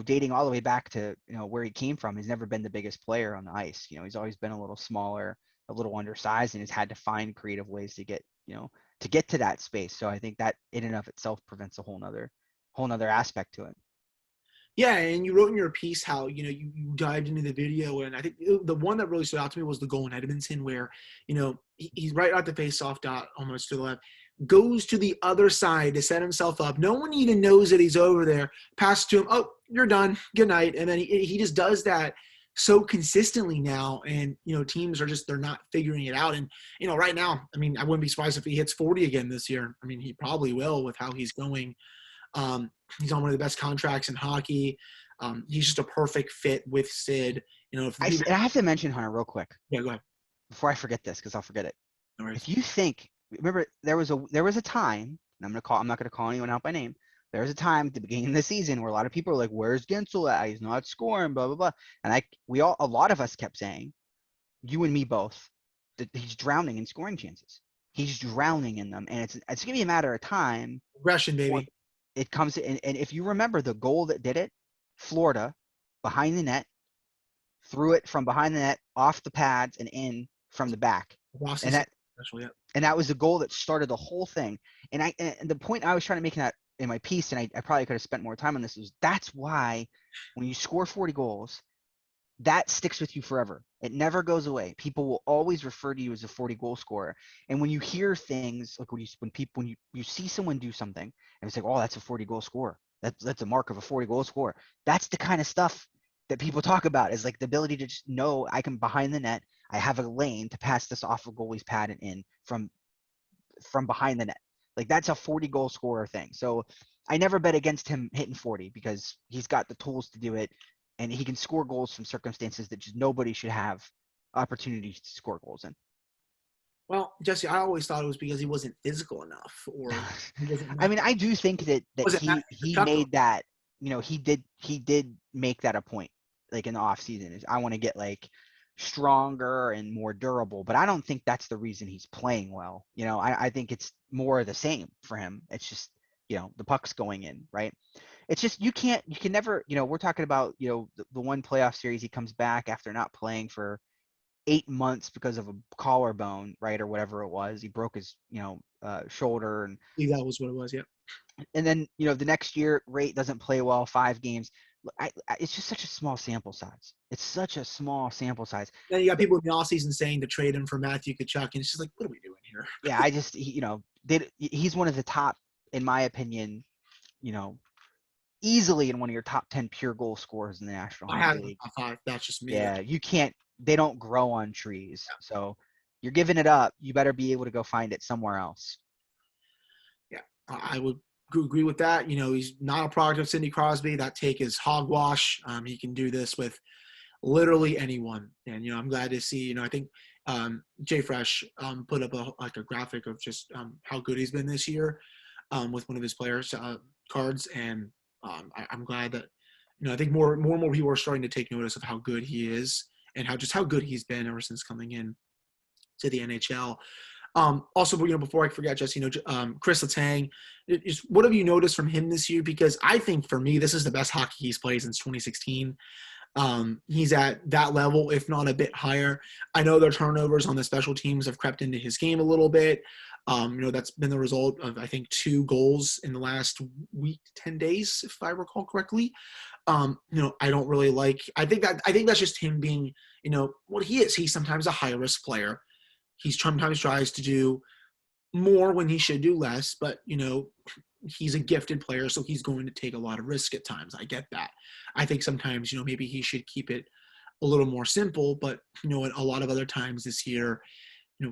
[SPEAKER 2] dating all the way back to, where he came from, he's never been the biggest player on the ice. He's always been a little smaller, a little undersized, and has had to find creative ways to get to that space. So I think that in and of itself prevents a whole nother aspect to it.
[SPEAKER 1] Yeah, and you wrote in your piece how, you dived into the video, and I think the one that really stood out to me was the goal in Edmonton where, he's right at the face-off dot, almost to the left, goes to the other side to set himself up. No one even knows that he's over there. Passes to him, oh, you're done, good night. And then he just does that so consistently now, and, teams are they're not figuring it out. And, right now, I mean, I wouldn't be surprised if he hits 40 again this year. I mean, he probably will with how he's going. He's on one of the best contracts in hockey. He's just a perfect fit with Sid.
[SPEAKER 2] I have to mention, Hunter, real quick.
[SPEAKER 1] Yeah, go ahead.
[SPEAKER 2] Before I forget this, because I'll forget it.
[SPEAKER 1] No worries.
[SPEAKER 2] If you think, remember, there was a time, and I'm not going to call anyone out by name. There was a time at the beginning of the season where a lot of people were like, "Where's Guentzel at? He's not scoring." Blah blah blah. And a lot of us kept saying, you and me both, that he's drowning in scoring chances. He's drowning in them, and it's gonna be a matter of time.
[SPEAKER 1] Aggression, baby.
[SPEAKER 2] It comes in, and if you remember the goal that did it, Florida, behind the net, threw it from behind the net, off the pads, and in from the back.
[SPEAKER 1] And
[SPEAKER 2] that was the goal that started the whole thing. And the point I was trying to make in my piece, and I probably could have spent more time on this, was that's why when you score 40 goals, that sticks with you forever. It never goes away. People will always refer to you as a 40-goal scorer. And when you hear things like when you see someone do something and it's like, oh, that's a 40-goal scorer. That's a mark of a 40-goal scorer. That's the kind of stuff that people talk about, is the ability to just know I can behind the net. I have a lane to pass this off a goalie's pad and in from behind the net. That's a 40-goal scorer thing. So I never bet against him hitting 40 because he's got the tools to do it. And he can score goals from circumstances that just nobody should have opportunities to score goals in.
[SPEAKER 1] Well, Jesse, I always thought it was because he wasn't physical enough, or he wasn't
[SPEAKER 2] I mean, I do think that
[SPEAKER 1] wasn't that
[SPEAKER 2] he
[SPEAKER 1] Chuck.
[SPEAKER 2] made that, he did make that a point, like in the off season, is I want to get like stronger and more durable, but I don't think that's the reason he's playing well. I think it's more of the same for him. It's just, the puck's going in, right? It's just you can never, we're talking about, the one playoff series he comes back after not playing for 8 months because of a collarbone, right, or whatever it was. He broke his, shoulder, and
[SPEAKER 1] That was what it was. Yeah.
[SPEAKER 2] then the next year Rate doesn't play well, 5 games. It's just such a small sample size. It's such a small sample size.
[SPEAKER 1] Then you got people in the offseason saying to trade him for Matthew Tkachuk, and it's just like, what are we doing here?
[SPEAKER 2] Yeah, he's one of the top, in my opinion, easily in one of your top 10 pure goal scorers in the National
[SPEAKER 1] I
[SPEAKER 2] Hockey
[SPEAKER 1] had him
[SPEAKER 2] League.
[SPEAKER 1] top five. That's just me.
[SPEAKER 2] Yeah, you can't. They don't grow on trees. So you're giving it up. You better be able to go find it somewhere else.
[SPEAKER 1] Yeah, I would agree with that. He's not a product of Sidney Crosby. That take is hogwash. He can do this with literally anyone. And, I'm glad to see, I think Jay Fresh put up a graphic of just how good he's been this year with one of his players' cards. And I'm glad that, I think more and more people are starting to take notice of how good he is and how good he's been ever since coming in to the NHL. Also, before I forget, Jesse, Chris Letang, what have you noticed from him this year? Because I think for me, this is the best hockey he's played since 2016. He's at that level, if not a bit higher. I know their turnovers on the special teams have crept into his game a little bit. That's been the result of, I think, 2 goals in the last week, 10 days, if I recall correctly. I don't really like. I think that's just him being, what he is. He's sometimes a high risk player. He sometimes tries to do more when he should do less, but he's a gifted player, so he's going to take a lot of risk at times. I get that. I think sometimes, maybe he should keep it a little more simple, but a lot of other times this year,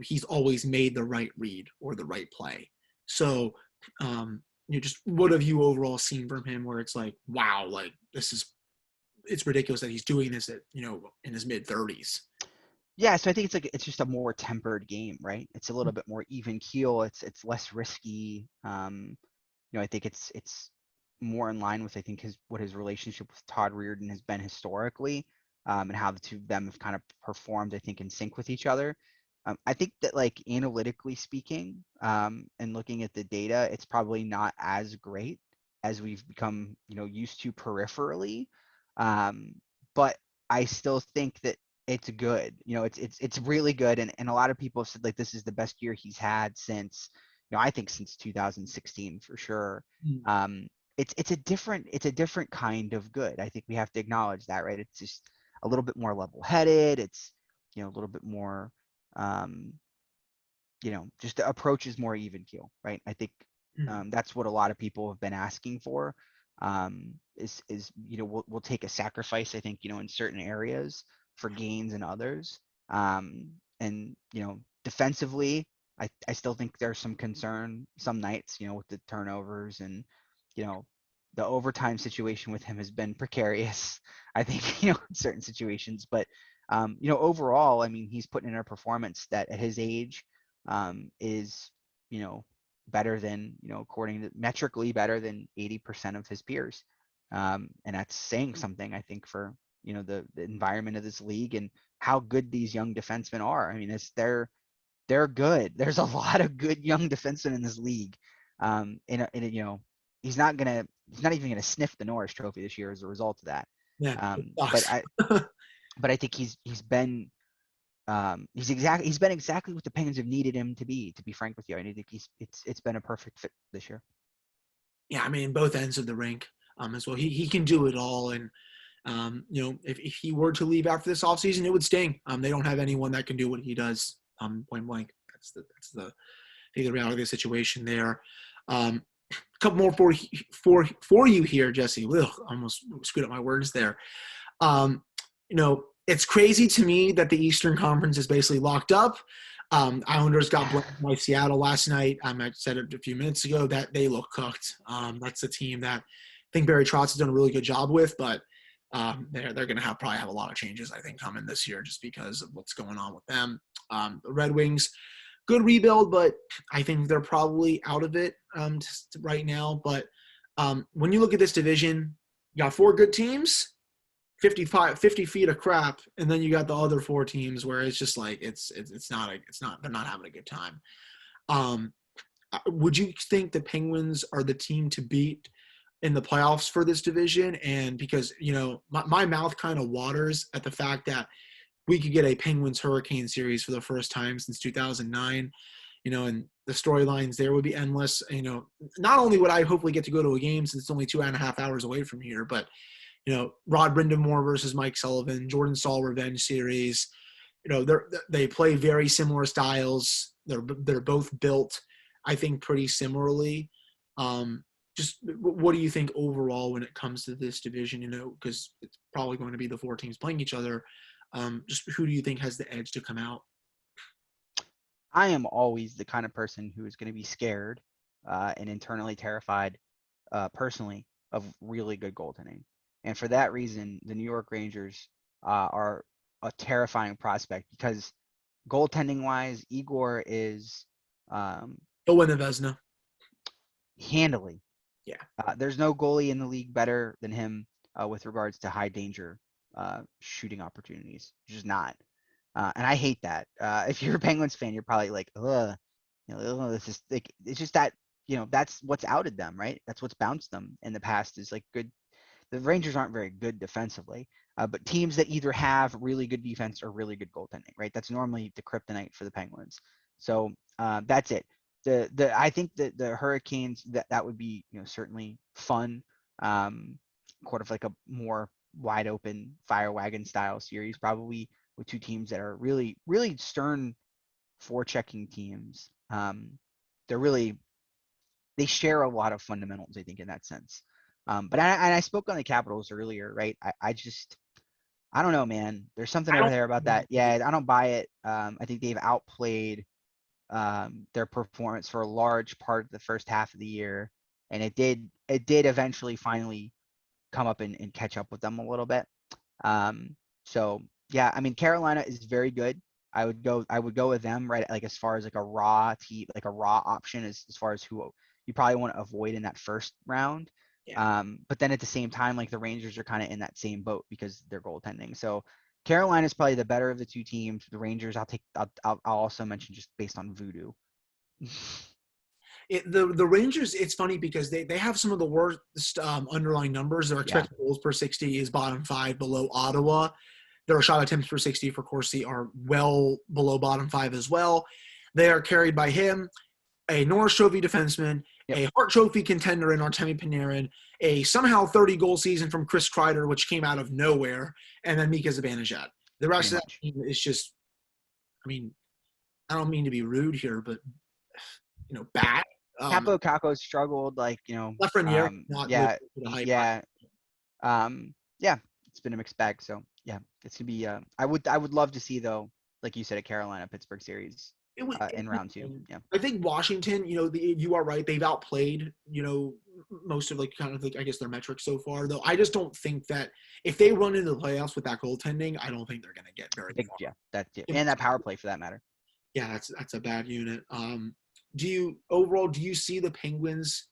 [SPEAKER 1] he's always made the right read or the right play. So, just what have you overall seen from him where it's like, wow, like it's ridiculous that he's doing this at, in his mid-30s.
[SPEAKER 2] Yeah, so I think it's just a more tempered game, right? It's a little bit more even keel. It's less risky. I think it's more in line with, I think, what his relationship with Todd Reirden has been historically, and how the two of them have kind of performed, I think, in sync with each other. I think that, like, analytically speaking, and looking at the data, it's probably not as great as we've become, used to peripherally. But I still think that it's good. It's really good. And a lot of people have said, like, this is the best year he's had since, I think since 2016 for sure. It's a different kind of good. I think we have to acknowledge that, right? It's just a little bit more level-headed. It's, a little bit more, just the approach is more even keel, right? I think that's what a lot of people have been asking for. Is we'll take a sacrifice, I think, in certain areas for gains in others. And defensively, I still think there's some concern some nights, with the turnovers, and the overtime situation with him has been precarious, I think, in certain situations. But overall, I mean, he's putting in a performance that at his age is, better than, according to metrically better than 80% of his peers. And that's saying something, I think, for, the environment of this league and how good these young defensemen are. I mean, they're good. There's a lot of good young defensemen in this league. He's not even gonna sniff the Norris Trophy this year as a result of that.
[SPEAKER 1] Yeah,
[SPEAKER 2] But I think he's been exactly what the Penguins have needed him to be frank with you. I think it's been a perfect fit this year.
[SPEAKER 1] Yeah, I mean, both ends of the rink as well. He can do it all, and if he were to leave after this offseason, it would sting. They don't have anyone that can do what he does. Point blank. That's the reality of the situation there. A couple more for you here, Jesse. Ugh, almost screwed up my words there. It's crazy to me that the Eastern Conference is basically locked up. Islanders got blanked by Seattle last night. I said it a few minutes ago that they look cooked. That's a team that I think Barry Trotz has done a really good job with, but they're going to probably have a lot of changes, I think, coming this year just because of what's going on with them. The Red Wings good rebuild, but I think they're probably out of it right now. But when you look at this division, you got 4 good teams, 50 feet of crap, and then you got the other 4 teams where it's just like they're not having a good time. Would you think the Penguins are the team to beat in the playoffs for this division? And because my mouth kind of waters at the fact that we could get a Penguins Hurricane series for the first time since 2009, and the storylines there would be endless. Not only would I hopefully get to go to a game since it's only 2.5 hours away from here, but Rod Brindamore versus Mike Sullivan, Jordan Staal revenge series. They play very similar styles. They're both built, I think, pretty similarly. Just what do you think overall when it comes to this division? Because it's probably going to be the 4 teams playing each other. Just who do you think has the edge to come out?
[SPEAKER 2] I am always the kind of person who is going to be scared and internally terrified, personally, of really good goaltending. And for that reason, the New York Rangers are a terrifying prospect because goaltending-wise, Igor is
[SPEAKER 1] He'll win the Vezina.
[SPEAKER 2] handily.
[SPEAKER 1] Yeah.
[SPEAKER 2] There's no goalie in the league better than him with regards to high danger shooting opportunities. Just not. And I hate that. If you're a Penguins fan, you're probably like, ugh, this is like, it's just that, that's what's outed them, right? That's what's bounced them in the past is like good. The Rangers aren't very good defensively, but teams that either have really good defense or really good goaltending, right? That's normally the kryptonite for the Penguins. So that's it. I think that the Hurricanes that would be certainly fun, sort of like a more wide open fire wagon style series, probably with 2 teams that are really really stern forechecking teams. They share a lot of fundamentals, I think, in that sense. But I spoke on the Capitals earlier, right? I don't know, man. There's something over there about that. Yeah, I don't buy it. I think they've outplayed their performance for a large part of the first half of the year, and it did eventually finally come up and catch up with them a little bit. So yeah, I mean, Carolina is very good. I would go with them, right? Like as far as like a raw option as far as who you probably want to avoid in that first round.
[SPEAKER 1] Yeah.
[SPEAKER 2] But then at the same time, like the Rangers are kind of in that same boat because they're goaltending. So Carolina is probably the better of the 2 teams. The Rangers, I'll also mention just based on voodoo.
[SPEAKER 1] The Rangers, it's funny because they have some of the worst underlying numbers. Their expected goals per 60 is bottom 5 below Ottawa. Their shot attempts per 60 for Corsi are well below bottom 5 as well. They are carried by him, a Norris Trophy defenseman, a Hart Trophy contender in Artemi Panarin, a somehow 30-goal season from Chris Kreider, which came out of nowhere, and then Mika Zibanejad. The rest of that team is just, I mean, I don't mean to be rude here, but, bad.
[SPEAKER 2] Capo Caco struggled, like,
[SPEAKER 1] Lafreniere, not
[SPEAKER 2] yeah,
[SPEAKER 1] the hype.
[SPEAKER 2] yeah. It's been a mixed bag. So yeah, it's gonna be. I would love to see though, like you said, a Carolina Pittsburgh series in round 2. Yeah,
[SPEAKER 1] I think Washington, you are right. They've outplayed, most of I guess their metrics so far. Though I just don't think that if they run into the playoffs with that goaltending, I don't think they're going to get very far.
[SPEAKER 2] Yeah, and that power play for that matter.
[SPEAKER 1] Yeah, that's a bad unit. Do you see the Penguins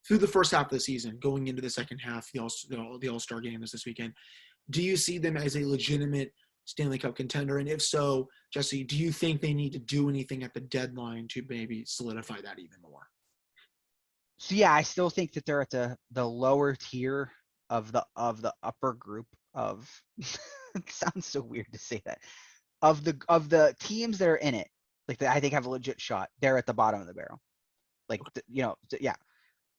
[SPEAKER 1] through the first half of the season going into the second half? The All-Star game is this weekend. Do you see them as a legitimate Stanley Cup contender? And if so, Jesse, do you think they need to do anything at the deadline to maybe solidify that even more?
[SPEAKER 2] So yeah, I still think that they're at the lower tier of the upper group of it sounds so weird to say that. Of the teams that are in it, like that I think have a legit shot, they're at the bottom of the barrel. Like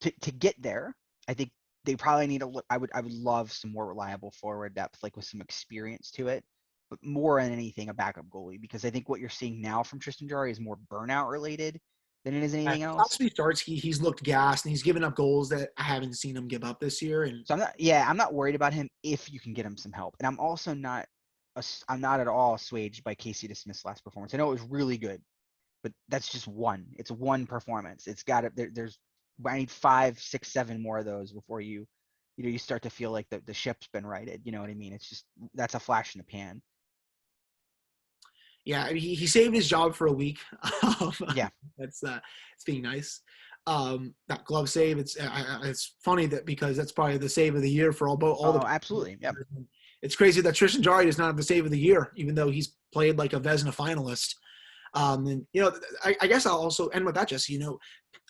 [SPEAKER 2] to get there, I think they probably need I would love some more reliable forward depth, like with some experience to it, but more than anything a backup goalie, because I think what you're seeing now from Tristan Jarry is more burnout related than it is anything else.
[SPEAKER 1] Last few starts, he's looked gassed and he's given up goals that I haven't seen him give up this year. And
[SPEAKER 2] so I'm not worried about him if you can get him some help. And I'm also not at all assuaged by Casey DeSmith's last performance. I know it was really good, but that's just one. It's one performance. It's got to there's I need 5, 6, 7 more of those before you start to feel like the ship's been righted. You know what I mean? It's just that's a flash in the pan.
[SPEAKER 1] Yeah, I mean, he saved his job for a week. Um,
[SPEAKER 2] Yeah.
[SPEAKER 1] that's it's being nice. That glove save, it's funny that because that's probably the save of the year for all the.
[SPEAKER 2] Oh, absolutely. Yep.
[SPEAKER 1] It's crazy that Tristan Jarry does not have the save of the year, even though he's played like a Vezina finalist. And I guess I'll also end with that, Jesse.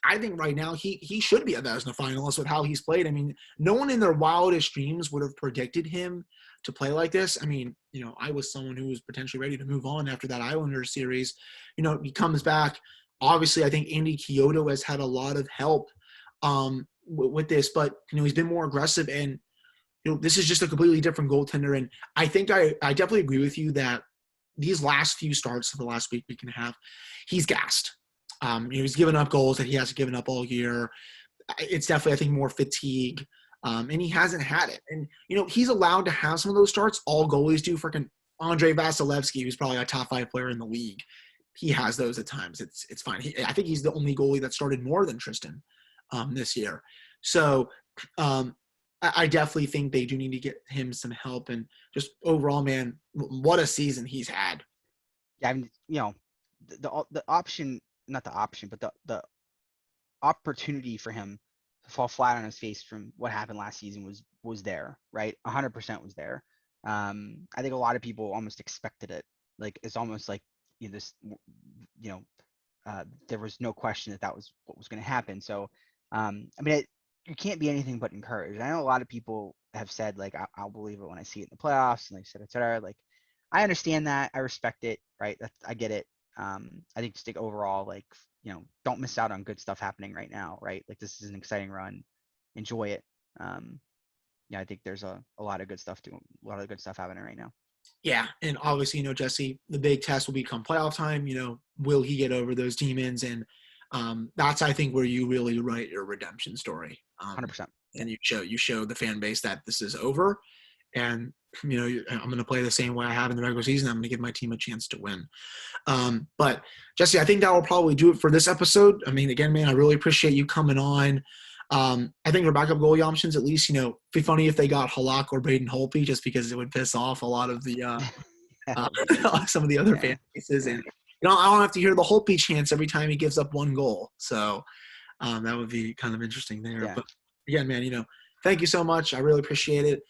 [SPEAKER 1] I think right now he should be a Vezina finalist with how he's played. I mean, no one in their wildest dreams would have predicted him to play like this. I mean, I was someone who was potentially ready to move on after that Islanders series. He comes back. Obviously, I think Andy Chiodo has had a lot of help with this, but he's been more aggressive, and this is just a completely different goaltender. And I think I definitely agree with you that these last few starts of the last week and a half, he's gassed. He's given up goals that he hasn't given up all year. It's definitely, I think, more fatigue, and he hasn't had it. And, he's allowed to have some of those starts. All goalies do. Freaking Andrei Vasilevsky, who's probably a top 5 player in the league, he has those at times. It's fine. I think he's the only goalie that started more than Tristan this year. So I definitely think they do need to get him some help. And just overall, man, what a season he's had.
[SPEAKER 2] Yeah, I mean, the option, not the option, but the opportunity for him to fall flat on his face from what happened last season was there, right? 100% was there. I think a lot of people almost expected it. Like, it's almost like there was no question that was what was going to happen. So, I mean, you can't be anything but encouraged. I know a lot of people have said, like, I'll believe it when I see it in the playoffs, and they said, et cetera. Like, I understand that. I respect it, right? I get it. I think just overall, like, don't miss out on good stuff happening right now, right? Like, this is an exciting run. Enjoy it. I think there's a lot of good stuff happening right now.
[SPEAKER 1] Yeah, and obviously, Jesse, the big test will become playoff time. Will he get over those demons? And that's, I think, where you really write your redemption story.
[SPEAKER 2] 100%.
[SPEAKER 1] And you show the fan base that this is over, and I'm going to play the same way I have in the regular season. I'm going to give my team a chance to win. But Jesse, I think that will probably do it for this episode. I mean, again, man, I really appreciate you coming on. I think for backup goalie options, at least, it'd be funny if they got Halak or Braden Holtby, just because it would piss off a lot of the some of the other fan bases. And I don't have to hear the Holtby chants every time he gives up one goal. So that would be kind of interesting there.
[SPEAKER 2] Yeah.
[SPEAKER 1] But again, man, thank you so much. I really appreciate it.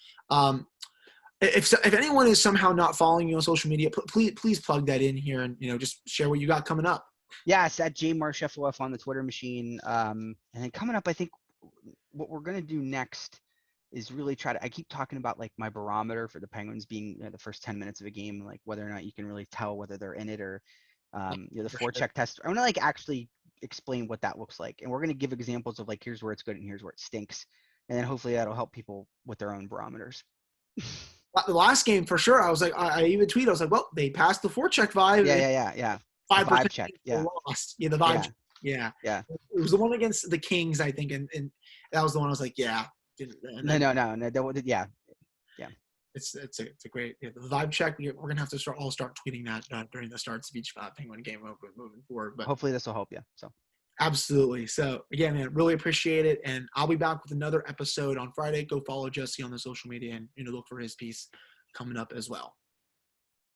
[SPEAKER 1] If anyone is somehow not following you on social media, please plug that in here and just share what you got coming up.
[SPEAKER 2] Yeah, it's at JMarshFOF on the Twitter machine. And then coming up, I think what we're gonna do next is really try to. I keep talking about, like, my barometer for the Penguins being the first 10 minutes of a game, like whether or not you can really tell whether they're in it, or the forecheck test. I want to, like, actually explain what that looks like, and we're gonna give examples of, like, here's where it's good and here's where it stinks, and then hopefully that'll help people with their own barometers.
[SPEAKER 1] The last game, for sure, I was like, I even tweeted, I was like, well, they passed the forecheck vibe.
[SPEAKER 2] Yeah.
[SPEAKER 1] 5%
[SPEAKER 2] vibe check. Yeah.
[SPEAKER 1] Lost. Yeah, the vibe check. Yeah. It was the one against the Kings, I think, and that was the one I was like, yeah.
[SPEAKER 2] No. Yeah.
[SPEAKER 1] It's a great the vibe check. We're gonna have to start tweeting that during the starts of each Penguin game moving forward. But
[SPEAKER 2] hopefully this will help you. So
[SPEAKER 1] absolutely. So again, man, really appreciate it, and I'll be back with another episode on Friday. Go follow Jesse on the social media and look for his piece coming up as well.